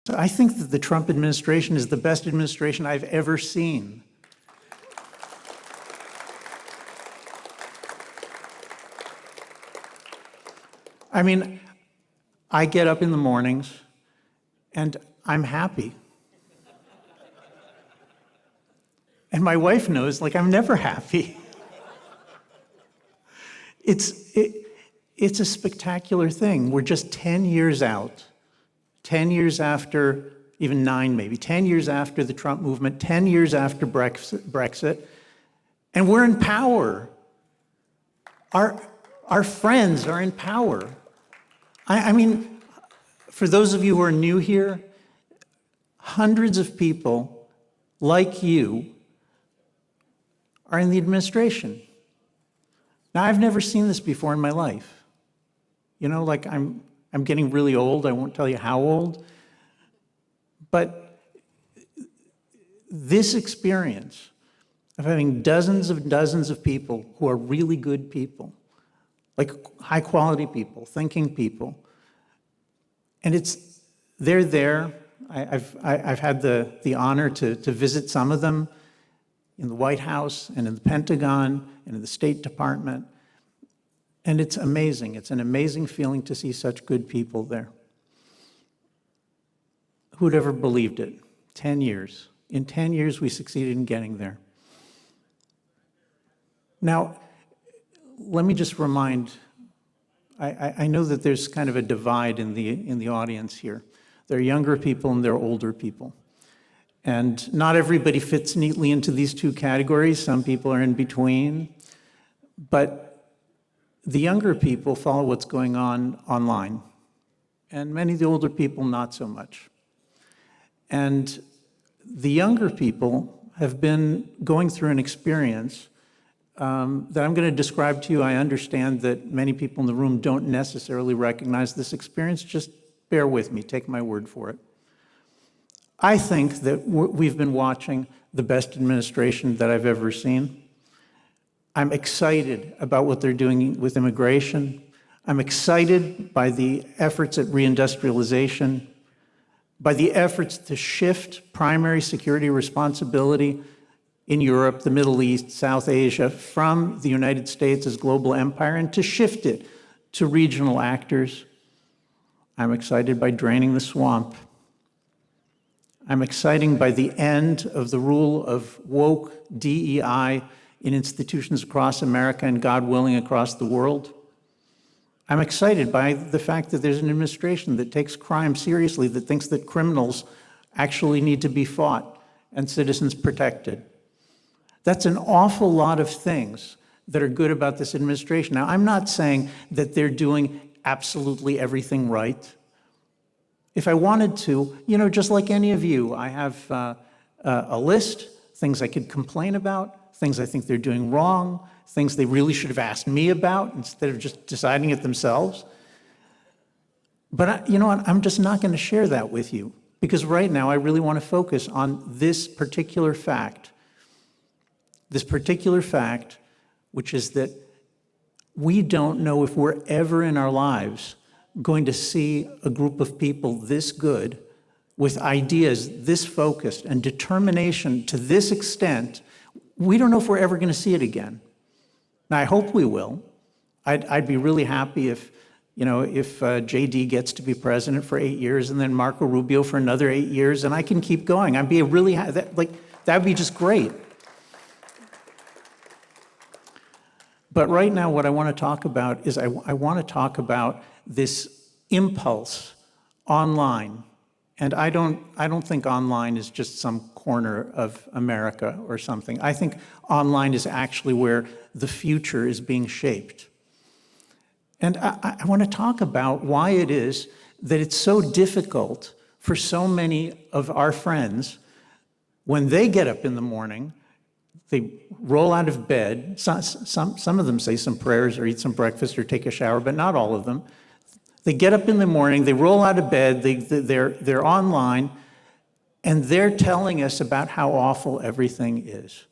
So I think that the Trump administration is the best administration I've ever seen. I mean, I get up in the mornings and I'm happy. And my wife knows, like, I'm never happy. It's a spectacular thing. We're just 10 years out, 10 years after, even 9 maybe, 10 years after the Trump movement, 10 years after Brexit, and we're in power. Our friends are in power. I mean, for those of you who are new here, hundreds of people like you are in the administration. Now, I've never seen this before in my life. You know, like I'm getting really old. I won't tell you how old. But this experience of having dozens of people who are really good people, like high quality people, thinking people, and they're there. I've had the honor to visit some of them in the White House and in the Pentagon and in the State Department. And it's amazing. It's an amazing feeling to see such good people there. Who'd ever believed it? 10 years. In 10 years, we succeeded in getting there. Now, let me just remind, I know that there's kind of a divide in the audience here. There are younger people and there are older people. And not everybody fits neatly into these two categories. Some people are in between. But the younger people follow what's going on online. And many of the older people, not so much. And the younger people have been going through an experience that I'm going to describe to you. I understand that many people in the room don't necessarily recognize this experience. Just bear with me, take my word for it. I think that we've been watching the best administration that I've ever seen. I'm excited about what they're doing with immigration. I'm excited by the efforts at reindustrialization, by the efforts to shift primary security responsibility in Europe, the Middle East, South Asia, from the United States as global empire and to shift it to regional actors. I'm excited by draining the swamp. I'm excited by the end of the rule of woke DEI in institutions across America and, God willing, across the world. I'm excited by the fact that there's an administration that takes crime seriously, that thinks that criminals actually need to be fought and citizens protected. That's an awful lot of things that are good about this administration. Now, I'm not saying that they're doing absolutely everything right. If I wanted to, you know, just like any of you, I have a list, things I could complain about, things I think they're doing wrong, things they really should have asked me about instead of just deciding it themselves. But you know what, I'm just not going to share that with you because right now I really want to focus on this particular fact, which is that we don't know if we're ever in our lives going to see a group of people this good, with ideas this focused and determination to this extent. We don't know if we're ever going to see it again. Now, I hope we will. I'd be really happy if, you know, if JD gets to be president for 8 years and then Marco Rubio for another 8 years, and I can keep going. I'd be really that'd be just great. But right now, what I want to talk about is I want to talk about this impulse online. And I don't think online is just some corner of America or something. I think online is actually where the future is being shaped. And I want to talk about why it is that it's so difficult for so many of our friends when they get up in the morning. They roll out of bed. Some of them say some prayers or eat some breakfast or take a shower, but not all of them. They get up in the morning, they roll out of bed, they're online, and they're telling us about how awful everything is.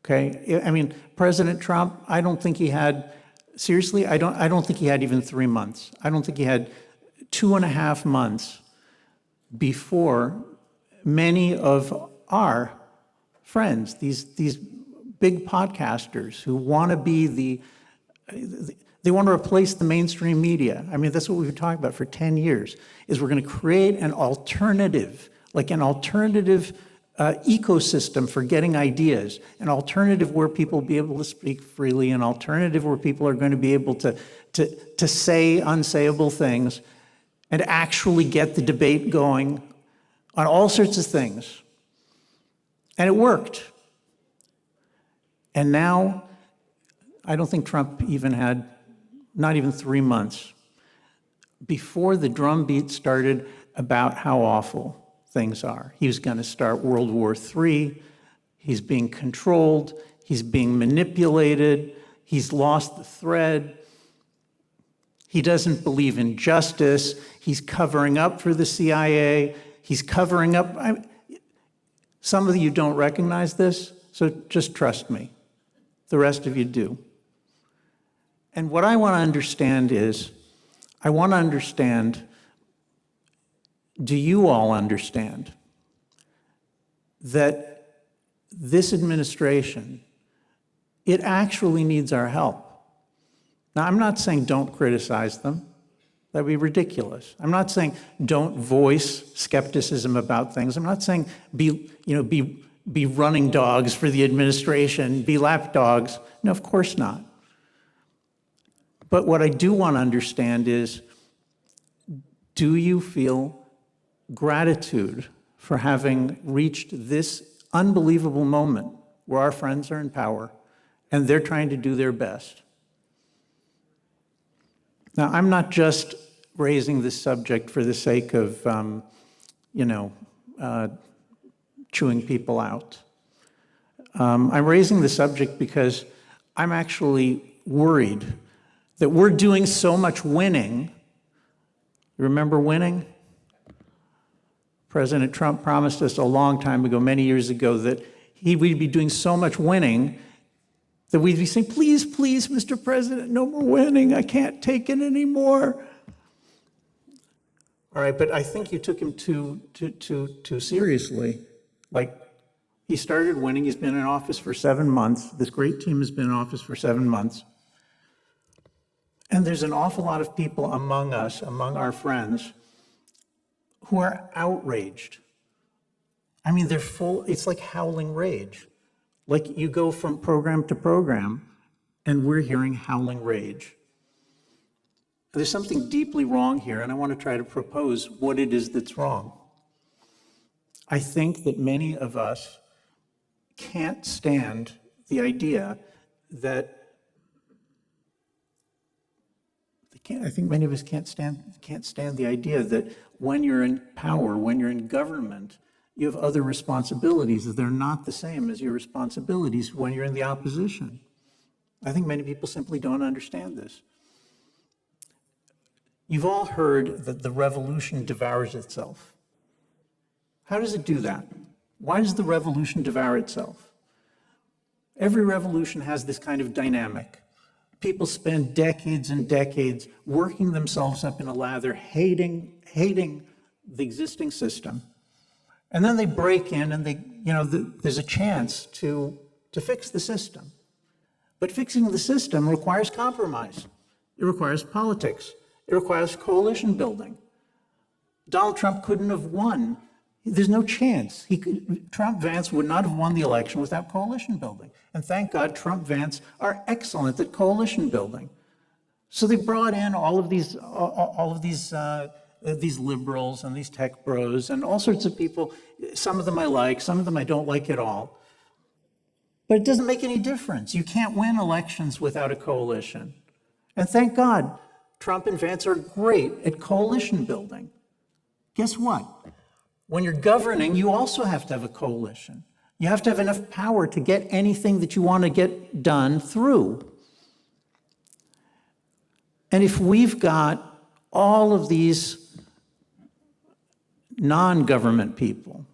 Okay? I mean, President Trump, I don't think he had, seriously, I don't think he had even 3 months. I don't think he had 2.5 months before many of our friends, these big podcasters who want to be they want to replace the mainstream media. I mean, that's what we've been talking about for 10 years, is we're going to create an alternative, like an alternative ecosystem for getting ideas, an alternative where people will be able to speak freely, an alternative where people are going to be able to say unsayable things and actually get the debate going on all sorts of things. And it worked. And now, I don't think Trump even had, not even 3 months, before the drumbeat started about how awful things are. He was going to start World War III. He's being controlled. He's being manipulated. He's lost the thread. He doesn't believe in justice. He's covering up for the CIA. He's covering up. Some of you don't recognize this, so just trust me. The rest of you do. And what I want to understand is, I want to understand, do you all understand that this administration, it actually needs our help? Now, I'm not saying don't criticize them. That'd be ridiculous. I'm not saying don't voice skepticism about things. I'm not saying be running dogs for the administration, be lapdogs. No, of course not. But what I do want to understand is, do you feel gratitude for having reached this unbelievable moment where our friends are in power and they're trying to do their best? Now, I'm not just raising this subject for the sake of, chewing people out. I'm raising the subject because I'm actually worried that we're doing so much winning. You remember winning? President Trump promised us a long time ago, many years ago, that we'd be doing so much winning that we'd be saying, please, please, Mr. President, no more winning. I can't take it anymore. All right, but I think you took him too seriously. Like, he started winning. He's been in office for 7 months. This great team has been in office for 7 months. And there's an awful lot of people among us, among our friends, who are outraged. I mean, they're full, it's like howling rage. Like, you go from program to program, and we're hearing howling rage. There's something deeply wrong here, and I want to try to propose what it is that's wrong. I think that many of us can't stand the idea that I think many of us can't stand the idea that when you're in power, when you're in government, you have other responsibilities that they're not the same as your responsibilities when you're in the opposition. I think many people simply don't understand this. You've all heard that the revolution devours itself. How does it do that? Why does the revolution devour itself? Every revolution has this kind of dynamic. People spend decades and decades working themselves up in a lather, hating the existing system. And then they break in and there's a chance to fix the system. But fixing the system requires compromise. It requires politics. It requires coalition building. Donald Trump couldn't have won. There's no chance. Trump-Vance would not have won the election without coalition building. And thank God Trump-Vance are excellent at coalition building. So they brought in all of these liberals and these tech bros and all sorts of people. Some of them I like, some of them I don't like at all. But it doesn't make any difference. You can't win elections without a coalition. And thank God, Trump and Vance are great at coalition building. Guess what? When you're governing, you also have to have a coalition. You have to have enough power to get anything that you want to get done through. And if we've got all of these non-government people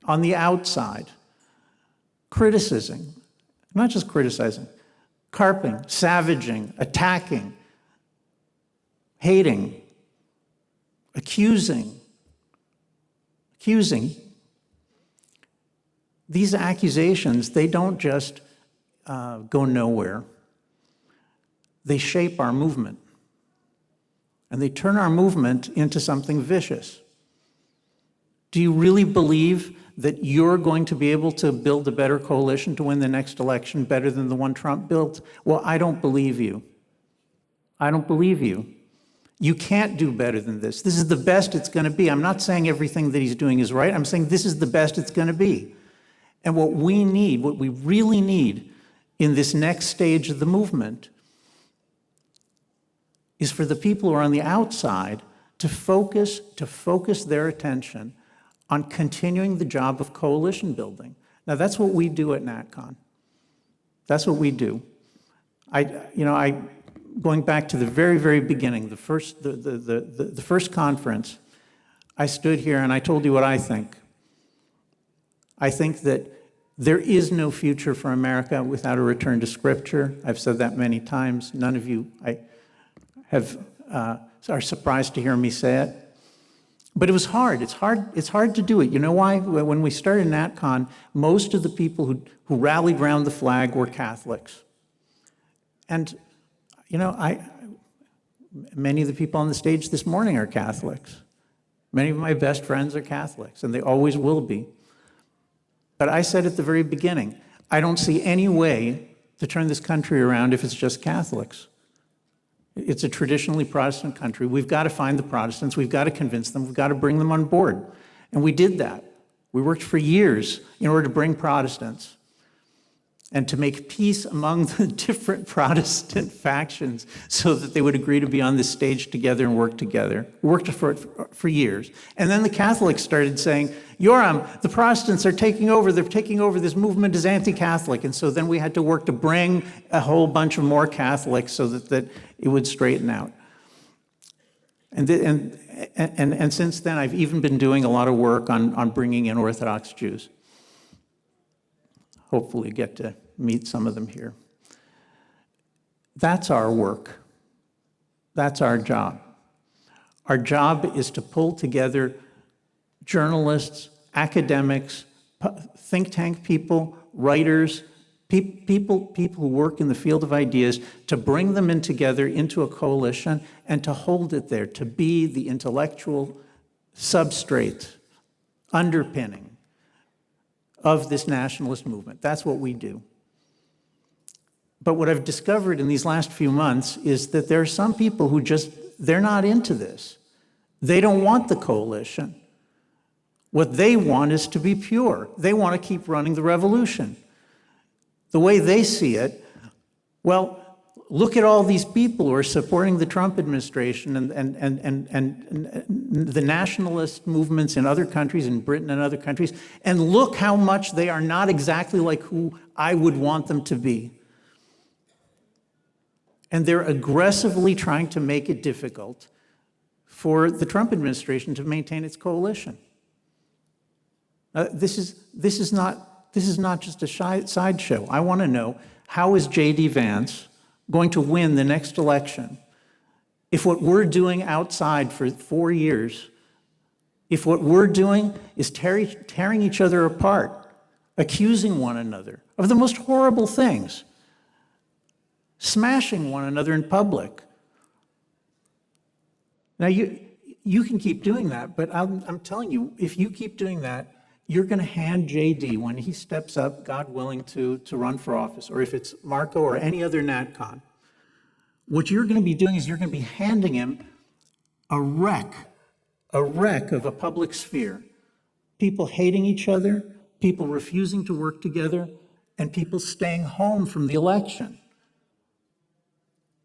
on the outside criticizing, not just criticizing, carping, savaging, attacking, hating, accusing, accusing. These accusations, they don't just go nowhere. They shape our movement. And they turn our movement into something vicious. Do you really believe that you're going to be able to build a better coalition to win the next election better than the one Trump built? Well, I don't believe you. I don't believe you. You can't do better than this. This is the best it's going to be. I'm not saying everything that he's doing is right. I'm saying this is the best it's going to be. And what we need, what we really need in this next stage of the movement is for the people who are on the outside to focus their attention on continuing the job of coalition building. Now, that's what we do at NatCon. That's what we do. Going back to the very, very beginning, the first conference, I stood here and I told you what I think. I think that there is no future for America without a return to Scripture. I've said that many times. None of you are surprised to hear me say it. But it was hard. It's hard to do it. You know why? When we started NatCon, most of the people who rallied around the flag were Catholics. And, many of the people on the stage this morning are Catholics. Many of my best friends are Catholics, and they always will be. But I said at the very beginning, I don't see any way to turn this country around if it's just Catholics. It's a traditionally Protestant country. We've got to find the Protestants. We've got to convince them. We've got to bring them on board. And we did that. We worked for years in order to bring Protestants and to make peace among the different Protestant factions so that they would agree to be on this stage together and work together. We worked for years. And then the Catholics started saying, Yoram, the Protestants are taking over. They're taking over. This movement is anti-Catholic. And so then we had to work to bring a whole bunch of more Catholics so that it would straighten out. And since then, I've even been doing a lot of work on bringing in Orthodox Jews. Hopefully get to meet some of them here. That's our work. That's our job. Our job is to pull together journalists, academics, think tank people, writers, people who work in the field of ideas, to bring them in together into a coalition and to hold it there, to be the intellectual substrate, underpinning of this nationalist movement. That's what we do. But what I've discovered in these last few months is that there are some people who they're not into this. They don't want the coalition. What they want is to be pure. They want to keep running the revolution. The way they see it, well, look at all these people who are supporting the Trump administration and the nationalist movements in other countries, in Britain and other countries, and look how much they are not exactly like who I would want them to be. And they're aggressively trying to make it difficult for the Trump administration to maintain its coalition. This is not just a sideshow. I want to know, how is J.D. Vance going to win the next election if what we're doing outside for 4 years, if what we're doing is tearing each other apart, accusing one another of the most horrible things, smashing one another in public? Now, you can keep doing that, but I'm telling you, if you keep doing that, you're going to hand JD, when he steps up, God willing, to run for office, or if it's Marco or any other NatCon, what you're going to be doing is you're going to be handing him a wreck of a public sphere. People hating each other, people refusing to work together, and people staying home from the election.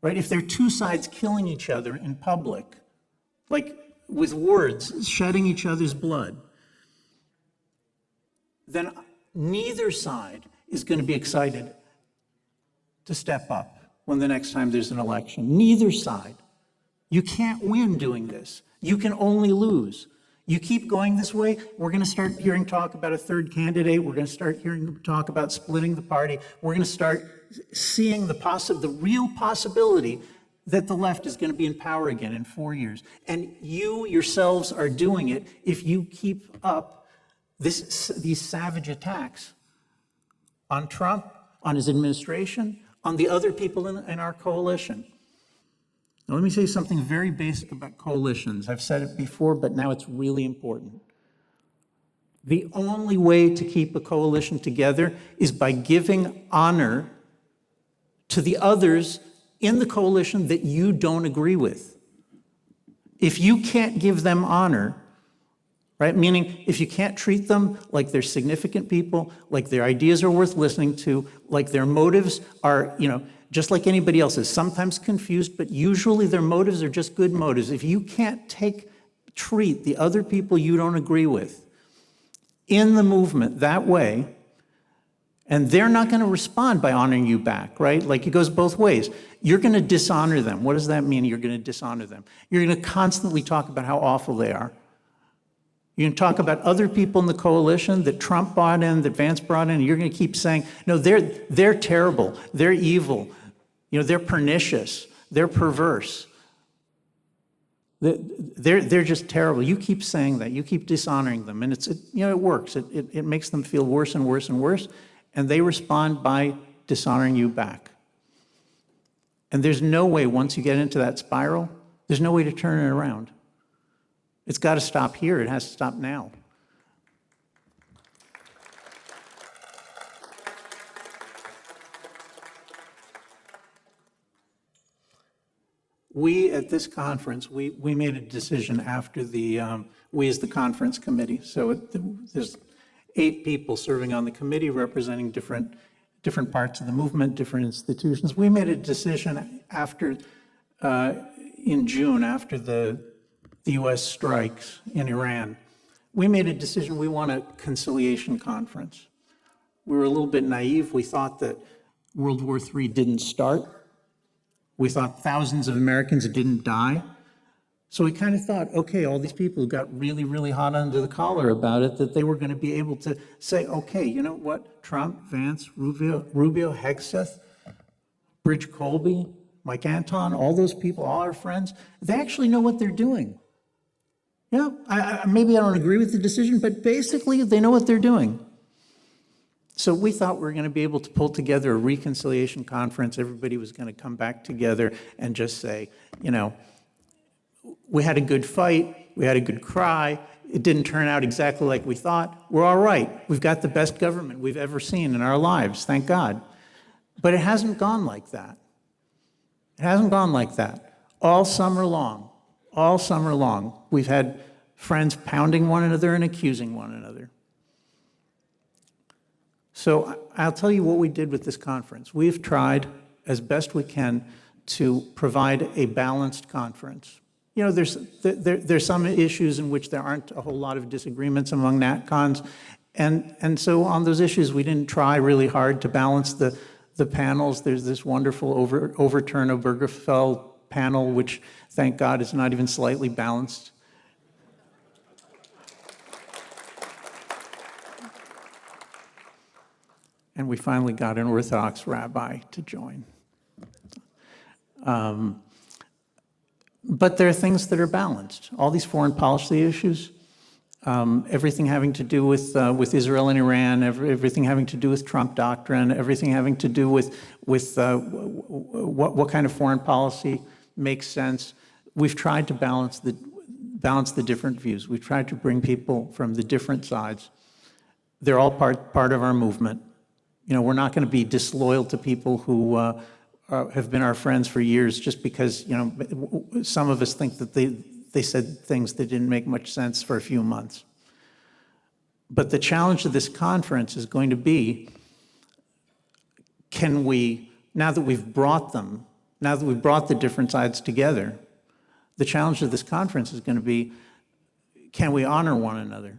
Right? If there are two sides killing each other in public, like with words, shedding each other's blood, then neither side is going to be excited to step up when the next time there's an election. Neither side. You can't win doing this. You can only lose. You keep going this way, we're going to start hearing talk about a third candidate. We're going to start hearing talk about splitting the party. We're going to start seeing the real possibility that the left is going to be in power again in 4 years. And you yourselves are doing it if you keep up these savage attacks on Trump, on his administration, on the other people in our coalition. Now, let me say something very basic about coalitions. I've said it before, but now it's really important. The only way to keep a coalition together is by giving honor to the others in the coalition that you don't agree with. If you can't give them honor, right, meaning if you can't treat them like they're significant people, like their ideas are worth listening to, like their motives are, just like anybody else's, sometimes confused, but usually their motives are just good motives. If you can't treat the other people you don't agree with in the movement that way, and they're not going to respond by honoring you back, right? Like it goes both ways. You're going to dishonor them. What does that mean? You're going to dishonor them. You're going to constantly talk about how awful they are. You can talk about other people in the coalition that Trump brought in, that Vance brought in, and you're going to keep saying, no, they're terrible, they're evil, they're pernicious, they're perverse. They're just terrible. You keep saying that. You keep dishonoring them, and it works. It makes them feel worse and worse and worse, and they respond by dishonoring you back. And there's no way, once you get into that spiral, there's no way to turn it around. It's got to stop here. It has to stop now. We, at this conference, we made a decision after we as the conference committee. So there's 8 people serving on the committee representing different parts of the movement, different institutions. We made a decision in June, after the U.S. strikes in Iran. We made a decision, we want a conciliation conference. We were a little bit naive. We thought that World War III didn't start. We thought thousands of Americans didn't die. So we kind of thought, okay, all these people who got really, really hot under the collar about it, that they were going to be able to say, okay, you know what? Trump, Vance, Rubio, Hegseth, Bridge Colby, Mike Anton, all those people, all our friends, they actually know what they're doing. Maybe I don't agree with the decision, but basically they know what they're doing. So we thought we were going to be able to pull together a reconciliation conference. Everybody was going to come back together and just say, we had a good fight, we had a good cry, it didn't turn out exactly like we thought, we're all right. We've got the best government we've ever seen in our lives, thank God. But it hasn't gone like that. It hasn't gone like that. All summer long, we've had friends pounding one another and accusing one another. So I'll tell you what we did with this conference. We've tried as best we can to provide a balanced conference. There's some issues in which there aren't a whole lot of disagreements among NatCons, and so on those issues we didn't try really hard to balance the panels. There's this wonderful overturn of Obergefell panel, which thank God is not even slightly balanced. And we finally got an Orthodox rabbi to join. But there are things that are balanced. All these foreign policy issues, everything having to do with Israel and Iran, everything having to do with Trump doctrine, everything having to do with what kind of foreign policy makes sense. We've tried to balance the different views. We've tried to bring people from the different sides. They're all part of our movement. We're not going to be disloyal to people who have been our friends for years just because, some of us think that they said things that didn't make much sense for a few months. But the challenge of this conference is going to be, can we, now that we've brought the different sides together, the challenge of this conference is going to be, can we honor one another?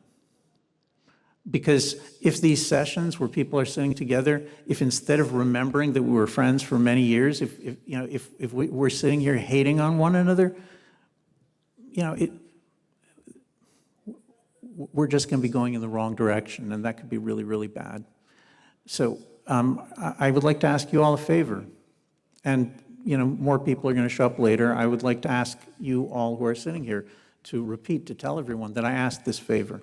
Because if these sessions where people are sitting together, if instead of remembering that we were friends for many years, if we're sitting here hating on one another, we're just going to be going in the wrong direction, and that could be really, really bad. So I would like to ask you all a favor, and more people are going to show up later, I would like to ask you all who are sitting here to tell everyone that I ask this favor.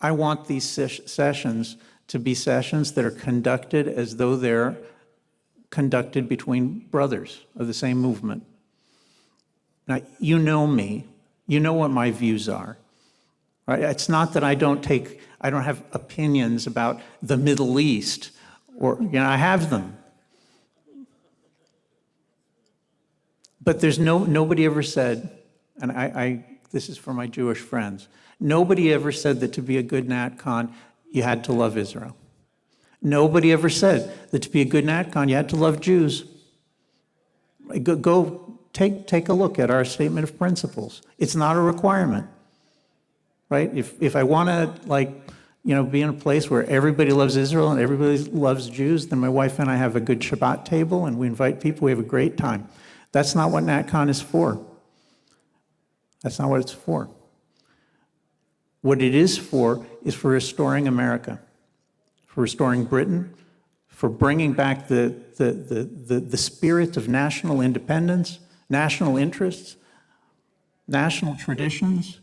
I want these sessions to be sessions that are conducted as though they're conducted between brothers of the same movement. Now, you know me. You know what my views are. Right? It's not that I don't have opinions about the Middle East, or I have them. But there's nobody ever said, and this is for my Jewish friends, nobody ever said that to be a good NatCon, you had to love Israel. Nobody ever said that to be a good NatCon, you had to love Jews. Go take a look at our statement of principles. It's not a requirement, right? If I want to, be in a place where everybody loves Israel and everybody loves Jews, then my wife and I have a good Shabbat table and we invite people, we have a great time. That's not what NatCon is for. That's not what it's for. What it is for restoring America, for restoring Britain, for bringing back the spirit of national independence, national interests, national traditions,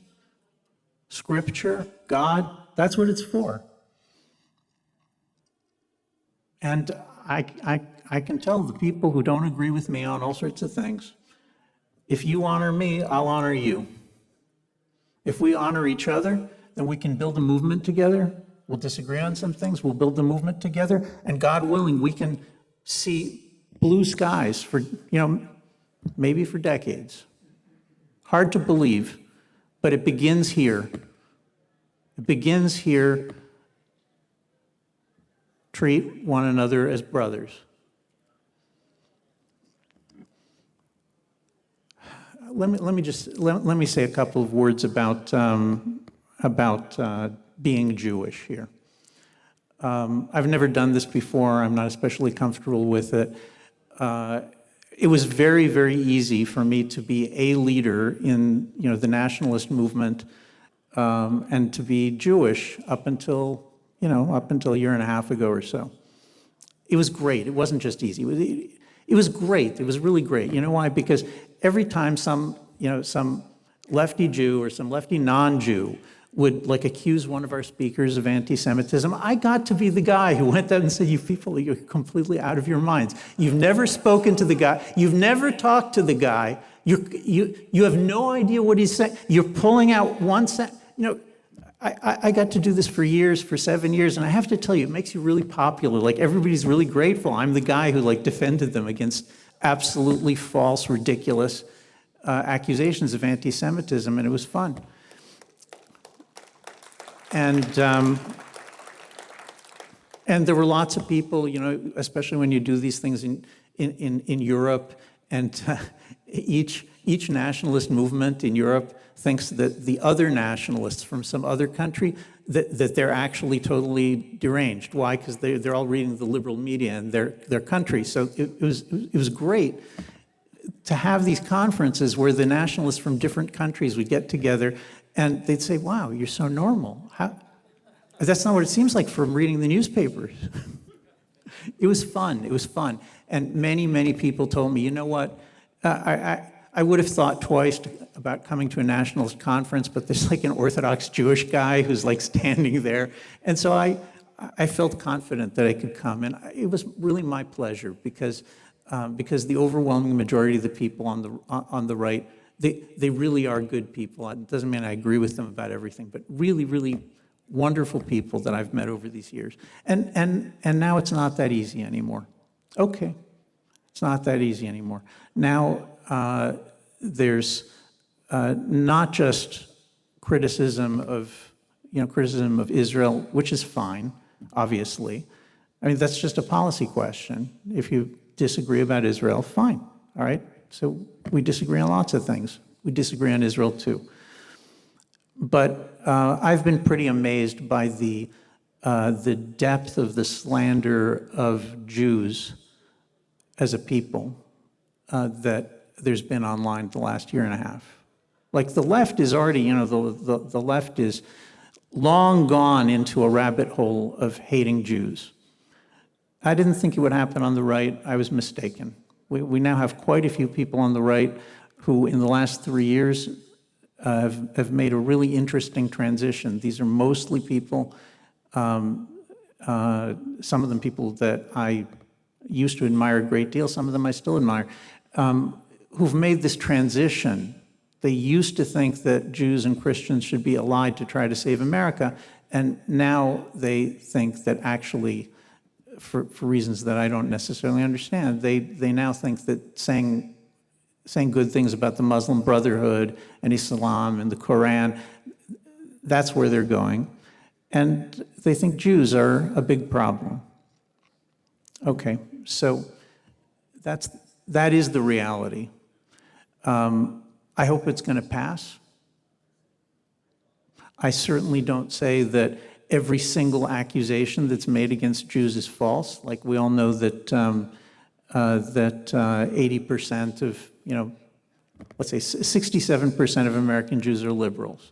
Scripture, God. That's what it's for. And I can tell the people who don't agree with me on all sorts of things, if you honor me, I'll honor you. If we honor each other, then we can build a movement together. We'll disagree on some things, we'll build the movement together, and God willing, we can see blue skies for, maybe for decades. Hard to believe, but it begins here. It begins here. Treat one another as brothers. Let me say a couple of words about being Jewish here. I've never done this before. I'm not especially comfortable with it. It was very, very easy for me to be a leader in the nationalist movement and to be Jewish up until a year and a half ago or so. It was great. It wasn't just easy. It was great. It was really great. You know why? Because every time some lefty Jew or some lefty non-Jew would accuse one of our speakers of anti-Semitism, I got to be the guy who went out and said, you people, you're completely out of your minds. You've never spoken to the guy. You've never talked to the guy. You have no idea what he's saying. You're pulling out one sentence. I got to do this for 7 years, and I have to tell you, it makes you really popular. Everybody's really grateful. I'm the guy who defended them against absolutely false, ridiculous accusations of anti-Semitism, and it was fun. And there were lots of people, especially when you do these things in Europe, and each nationalist movement in Europe thinks that the other nationalists from some other country, that they're actually totally deranged. Why? Because they're all reading the liberal media in their country. So it was great to have these conferences where the nationalists from different countries would get together and they'd say, wow, you're so normal. That's not what it seems like from reading the newspapers. It was fun. It was fun. And many, many people told me, you know what, I would have thought twice about coming to a nationalist conference, but there's an Orthodox Jewish guy who's standing there. And so I felt confident that I could come. And it was really my pleasure because the overwhelming majority of the people on the right, they really are good people. It doesn't mean I agree with them about everything, but really, really wonderful people that I've met over these years. And now it's not that easy anymore. Okay, it's not that easy anymore. Now there's not just criticism of Israel, which is fine, obviously. I mean, that's just a policy question. If you disagree about Israel, fine, all right? So we disagree on lots of things. We disagree on Israel too. But I've been pretty amazed by the depth of the slander of Jews as a people that there's been online the last year and a half. The left is already, the left is long gone into a rabbit hole of hating Jews. I didn't think it would happen on the right. I was mistaken. We now have quite a few people on the right who, in the last 3 years, have made a really interesting transition. These are mostly people, some of them people that I used to admire a great deal, some of them I still admire, who've made this transition. They used to think that Jews and Christians should be allied to try to save America, and now they think that actually, for reasons that I don't necessarily understand, they now think that saying good things about the Muslim Brotherhood and Islam and the Quran, that's where they're going. And they think Jews are a big problem. Okay, so that is the reality. I hope it's going to pass. I certainly don't say that every single accusation that's made against Jews is false. Like, we all know that 80% of, let's say 67% of American Jews are liberals.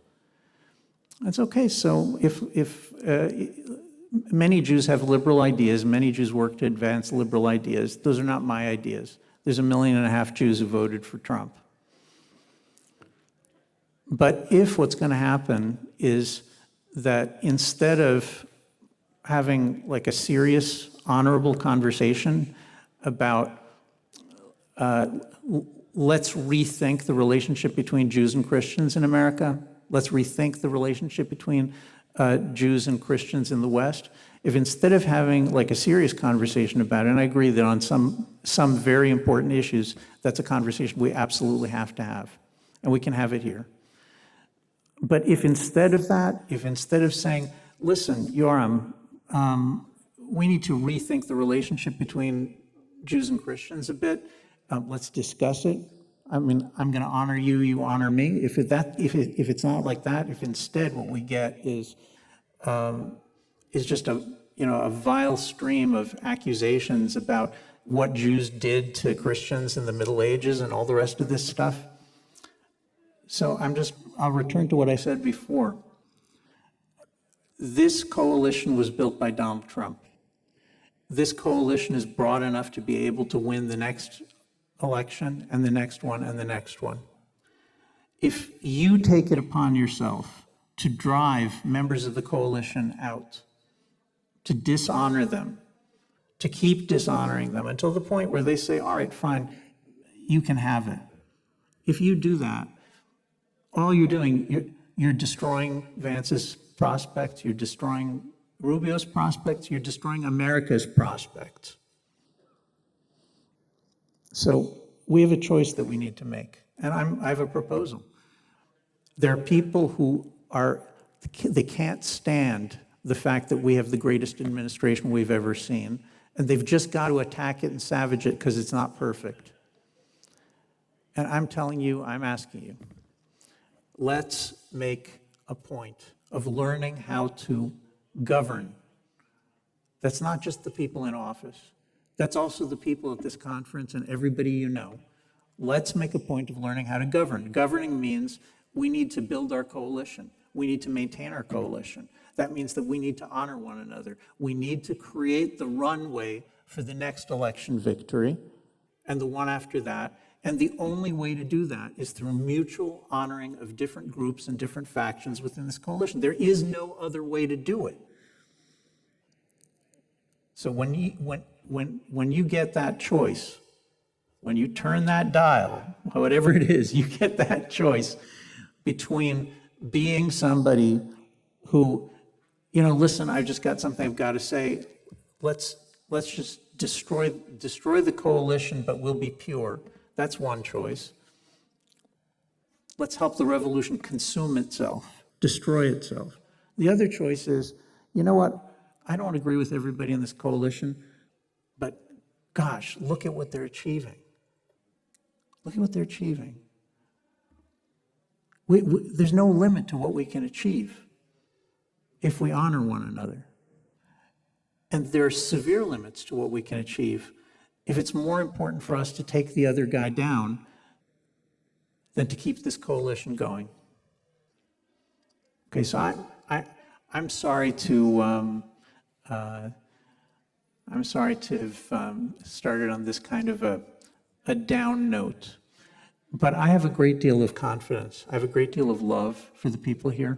That's okay. So if many Jews have liberal ideas, many Jews work to advance liberal ideas, those are not my ideas. There's 1.5 million Jews who voted for Trump. But if what's going to happen is that instead of having like a serious, honorable conversation about let's rethink the relationship between Jews and Christians in America, let's rethink the relationship between Jews and Christians in the West, if instead of having like a serious conversation about it, and I agree that on some very important issues, that's a conversation we absolutely have to have, and we can have it here. But if instead of that, if instead of saying, listen, Yoram, we need to rethink the relationship between Jews and Christians a bit, let's discuss it. I mean, I'm going to honor you, you honor me. If it's not like that, if instead what we get is just a vile stream of accusations about what Jews did to Christians in the Middle Ages and all the rest of this stuff. So I'll return to what I said before. This coalition was built by Donald Trump. This coalition is broad enough to be able to win the next election and the next one and the next one. If you take it upon yourself to drive members of the coalition out, to dishonor them, to keep dishonoring them until the point where they say, all right, fine, you can have it. If you do that, all you're doing, you're destroying Vance's prospects, you're destroying Rubio's prospects, you're destroying America's prospects. So we have a choice that we need to make, and I have a proposal. There are people who they can't stand the fact that we have the greatest administration we've ever seen, and they've just got to attack it and savage it because it's not perfect. And I'm telling you, I'm asking you, let's make a point of learning how to govern. That's not just the people in office. That's also the people at this conference and everybody you know. Let's make a point of learning how to govern. Governing means we need to build our coalition. We need to maintain our coalition. That means that we need to honor one another. We need to create the runway for the next election victory and the one after that. And the only way to do that is through mutual honoring of different groups and different factions within this coalition. There is no other way to do it. So when you get that choice, when you turn that dial, whatever it is, you get that choice between being somebody who, listen, I've just got something I've got to say. Let's just destroy the coalition, but we'll be pure. That's one choice. Let's help the revolution consume itself, destroy itself. The other choice is, you know what? I don't agree with everybody in this coalition, but gosh, look at what they're achieving. Look at what they're achieving. There's no limit to what we can achieve if we honor one another. And there are severe limits to what we can achieve if it's more important for us to take the other guy down than to keep this coalition going. Okay, so I'm sorry to have started on this kind of a a down note. But I have a great deal of confidence. I have a great deal of love for the people here.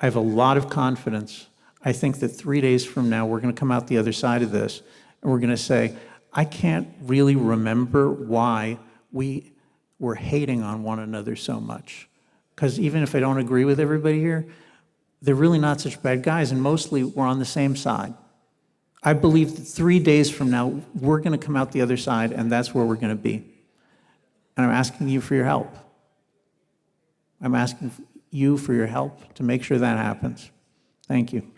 I have a lot of confidence. I think that 3 days from now, we're going to come out the other side of this, and we're going to say, I can't really remember why we were hating on one another so much. Because even if I don't agree with everybody here, they're really not such bad guys, and mostly we're on the same side. I believe that 3 days from now, we're going to come out the other side, and that's where we're going to be. And I'm asking you for your help. I'm asking you for your help to make sure that happens. Thank you.